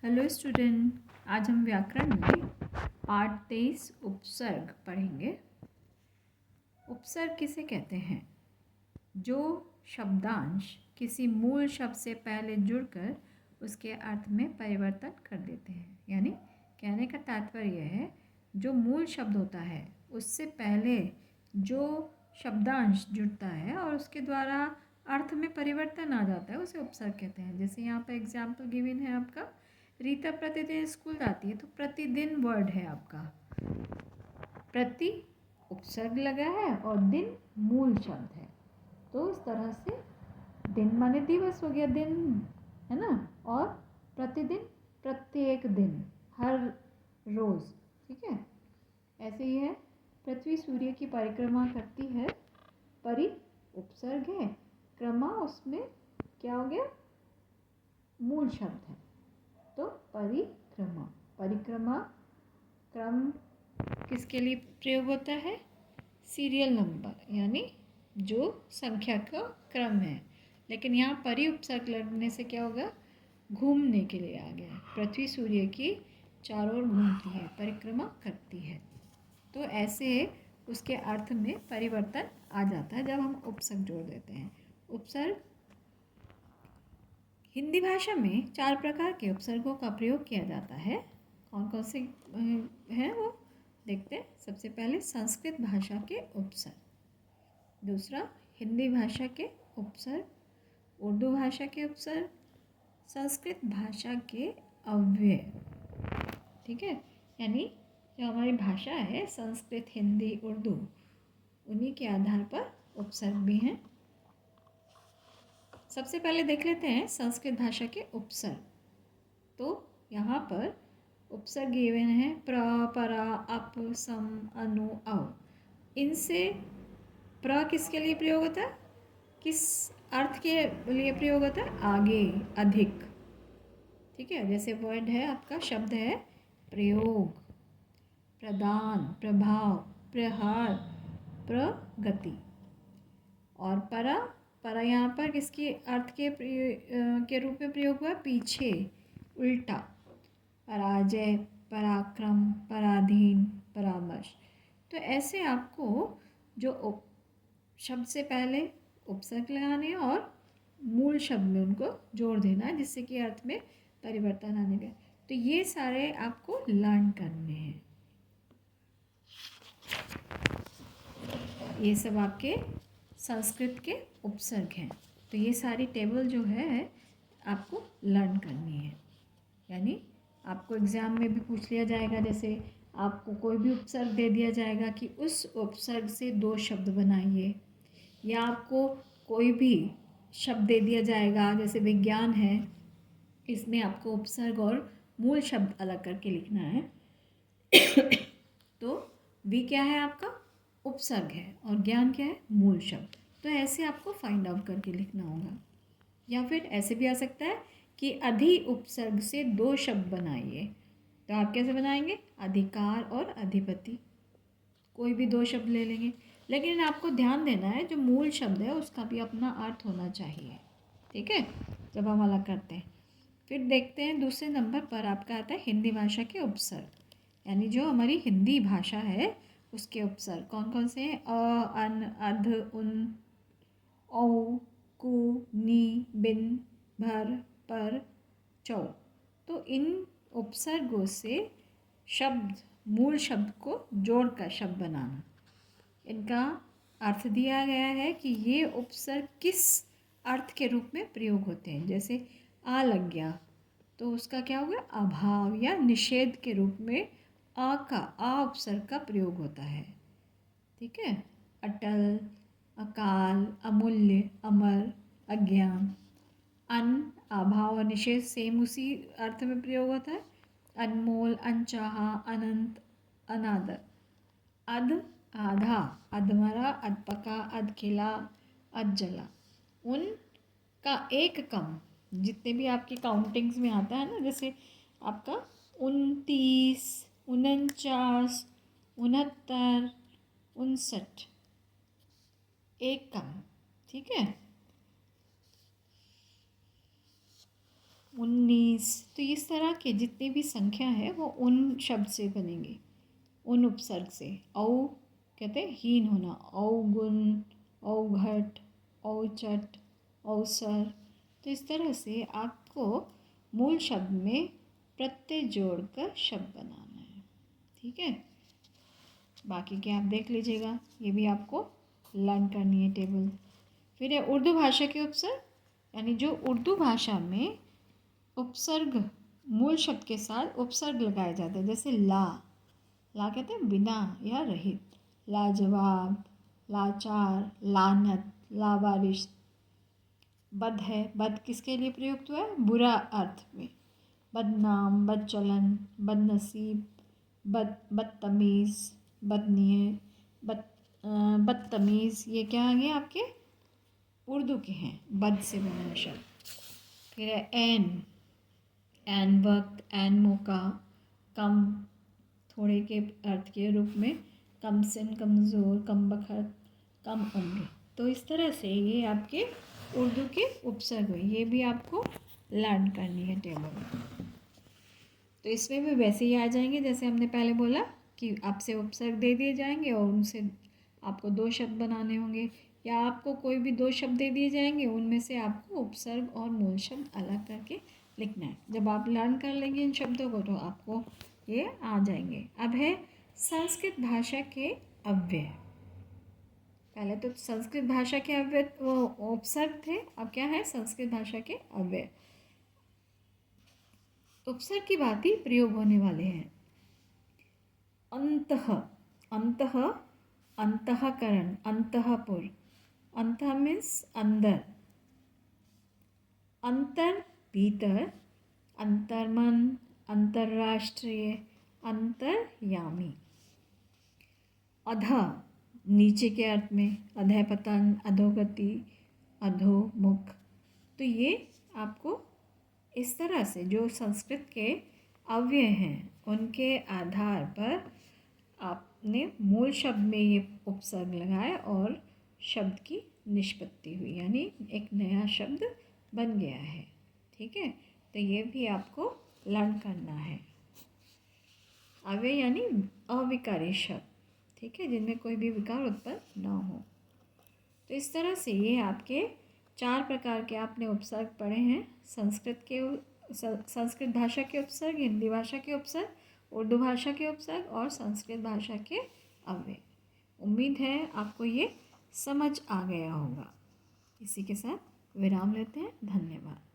Hello student, आज हम व्याकरण में पाठ 23 उपसर्ग पढ़ेंगे। उपसर्ग किसे कहते हैं? जो शब्दांश किसी मूल शब्द से पहले जुड़कर उसके अर्थ में परिवर्तन कर देते हैं। यानी कहने का तात्पर्य यह है, जो मूल शब्द होता है उससे पहले जो शब्दांश जुड़ता है और उसके द्वारा अर्थ में परिवर्तन आ जाता है उसे उपसर्ग कहते हैं। जैसे यहाँ पर एग्जाम्पल गिवन है आपका, रीता प्रतिदिन स्कूल जाती है, तो प्रतिदिन वर्ड है आपका, प्रति उपसर्ग लगा है और दिन मूल शब्द है। तो इस तरह से दिन माने दिवस हो गया, दिन है ना, और प्रतिदिन प्रत्येक दिन, हर रोज, ठीक है। ऐसे ही है, पृथ्वी सूर्य की परिक्रमा करती है, परि उपसर्ग है, क्रमा उसमें क्या हो गया, मूल शब्द है। तो परिक्रमा, परिक्रमा क्रम किसके लिए प्रयोग होता है? सीरियल नंबर, यानी जो संख्या का क्रम है। लेकिन यहाँ परि उपसर्ग लगने से क्या होगा, घूमने के लिए आ गया। पृथ्वी सूर्य की चारों ओर घूमती है, परिक्रमा करती है। तो ऐसे उसके अर्थ में परिवर्तन आ जाता है जब हम उपसर्ग जोड़ देते हैं। उपसर्ग, हिंदी भाषा में 4 प्रकार के उपसर्गों का प्रयोग किया जाता है। कौन कौन से हैं वो देखते हैं। सबसे पहले संस्कृत भाषा के उपसर्ग, दूसरा हिंदी भाषा के उपसर्ग, उर्दू भाषा के उपसर्ग, संस्कृत भाषा के अव्यय, ठीक है। यानी जो हमारी भाषा है संस्कृत, हिंदी, उर्दू, उन्हीं के आधार पर उपसर्ग भी हैं। सबसे पहले देख लेते हैं संस्कृत भाषा के उपसर्ग। तो यहाँ पर उपसर्ग गिवन है प्र, परा, अप, सम, अनु, अव। इनसे प्र किसके लिए प्रयोग होता है, किस अर्थ के लिए प्रयोग होता है? आगे, अधिक, ठीक है। जैसे वर्ड है आपका, शब्द है प्रयोग, प्रदान, प्रभाव, प्रहार, प्रगति। और परा, परा यहाँ पर किसके अर्थ के रूप में प्रयोग हुआ? पीछे, उल्टा, पराजय, पराक्रम, पराधीन, परामर्श। तो ऐसे आपको जो शब्द से पहले उपसर्ग लगाने और मूल शब्द में उनको जोड़ देना है, जिससे कि अर्थ में परिवर्तन आने लगे। तो ये सारे आपको लर्न करने हैं। ये सब आपके संस्कृत के उपसर्ग हैं। तो ये सारी टेबल जो है आपको लर्न करनी है। यानी आपको एग्ज़ाम में भी पूछ लिया जाएगा, जैसे आपको कोई भी उपसर्ग दे दिया जाएगा कि उस उपसर्ग से 2 शब्द बनाइए, या आपको कोई भी शब्द दे दिया जाएगा, जैसे विज्ञान है, इसमें आपको उपसर्ग और मूल शब्द अलग करके लिखना है। तो वी क्या है आपका? उपसर्ग है, और ज्ञान क्या है? मूल शब्द। तो ऐसे आपको फाइंड आउट करके लिखना होगा। या फिर ऐसे भी आ सकता है कि अधि उपसर्ग से 2 शब्द बनाइए। तो आप कैसे बनाएंगे? अधिकार और अधिपति, कोई भी 2 शब्द ले लेंगे। लेकिन आपको ध्यान देना है, जो मूल शब्द है उसका भी अपना अर्थ होना चाहिए, ठीक है, जब हम अलग करते हैं। फिर देखते हैं दूसरे नंबर पर आपका आता है हिंदी भाषा के उपसर्ग, यानी जो हमारी हिंदी भाषा है उसके उपसर्ग कौन कौन से हैं? अ, अन, अध, उन, औ, कु, नी, बिन, भर, पर, चौ। तो इन उपसर्गों से शब्द, मूल शब्द को जोड़कर शब्द बनाना। इनका अर्थ दिया गया है कि ये उपसर्ग किस अर्थ के रूप में प्रयोग होते हैं। जैसे आ लग गया, तो उसका क्या होगा? अभाव या निषेध के रूप में आ उपसर्ग का प्रयोग होता है, ठीक है। अटल, अकाल, अमूल्य, अमर, अज्ञान। अन, अभाव और निषेध सेम उसी अर्थ में प्रयोग होता है। अनमोल, अनचाहा, अनंत, अनादर। अध, आधा, अधमरा, अधपका, अधखिला, अधजला। उन का एक कम, जितने भी आपकी काउंटिंग्स में आता है ना, जैसे आपका 29, 49, 69, 59, एक कम, ठीक है। 19। तो इस तरह के जितनी भी संख्या है वो उन शब्द से बनेंगे, उन उपसर्ग से। औ कहते हैं हीन होना, अवगुण, अवघट, औचट, अवसर। तो इस तरह से आपको मूल शब्द में प्रत्यय जोड़कर शब्द बनाना है। ठीक है, बाकी के आप देख लीजिएगा, ये भी आपको लर्न करनी है टेबल। फिर है उर्दू भाषा के उपसर्ग, यानी जो उर्दू भाषा में उपसर्ग मूल शब्द के साथ उपसर्ग लगाए जाते हैं, जैसे ला, ला कहते हैं बिना या रहित, लाजवाब, लाचार, लानत, लावारिश। बद है, बद किसके लिए प्रयुक्त हुआ है? बुरा अर्थ में। बदनाम, बदचलन, बदनसीब, बदतमीज़, बदनीय, बदतमीज़, ये क्या आ गए आपके उर्दू के हैं, बद से बना शब्द। फिर है ऐन वक्त, ऐन मौका, कम थोड़े के अर्थ के रूप में, कम सिन, कमज़ोर, कम बखत, कम उम्र। तो इस तरह से ये आपके उर्दू के उपसर्ग हुए, ये भी आपको लर्न करनी है टेबल। तो इसमें भी वैसे ही आ जाएंगे जैसे हमने पहले बोला कि आपसे उपसर्ग दे दिए जाएंगे और उनसे आपको 2 शब्द बनाने होंगे, या आपको कोई भी 2 शब्द दे दिए जाएंगे, उनमें से आपको उपसर्ग और मूल शब्द अलग करके लिखना है। जब आप लर्न कर लेंगे इन शब्दों को तो आपको ये आ जाएंगे। अब है संस्कृत भाषा के अव्यय। पहले तो संस्कृत भाषा के अव्यय वो उपसर्ग थे, अब क्या है? संस्कृत भाषा के अव्यय। उपसर्ग की बात ही प्रयोग होने वाले हैं। अंतः, अंतः, अंतःकरण, अंतःपुर। अंतः मीन्स अंदर, अंतर भीतर, अंतर्मन, अंतर्राष्ट्रीय, अंतर्यामी। अधः नीचे के अर्थ में, अधः पतन, अधोगति, अधोमुख। तो ये आपको इस तरह से जो संस्कृत के अव्यय हैं उनके आधार पर आपने मूल शब्द में ये उपसर्ग लगाए और शब्द की निष्पत्ति हुई, यानी एक नया शब्द बन गया है। ठीक है, तो ये भी आपको लर्न करना है। अव्यय यानी अविकारी शब्द, ठीक है, जिनमें कोई भी विकार उत्पन्न ना हो। तो इस तरह से ये आपके 4 प्रकार के आपने उपसर्ग पढ़े हैं। संस्कृत भाषा के उपसर्ग, हिंदी भाषा के उपसर्ग, उर्दू भाषा के उपसर्ग और संस्कृत भाषा के अव्यय। उम्मीद है आपको ये समझ आ गया होगा। इसी के साथ विराम लेते हैं। धन्यवाद।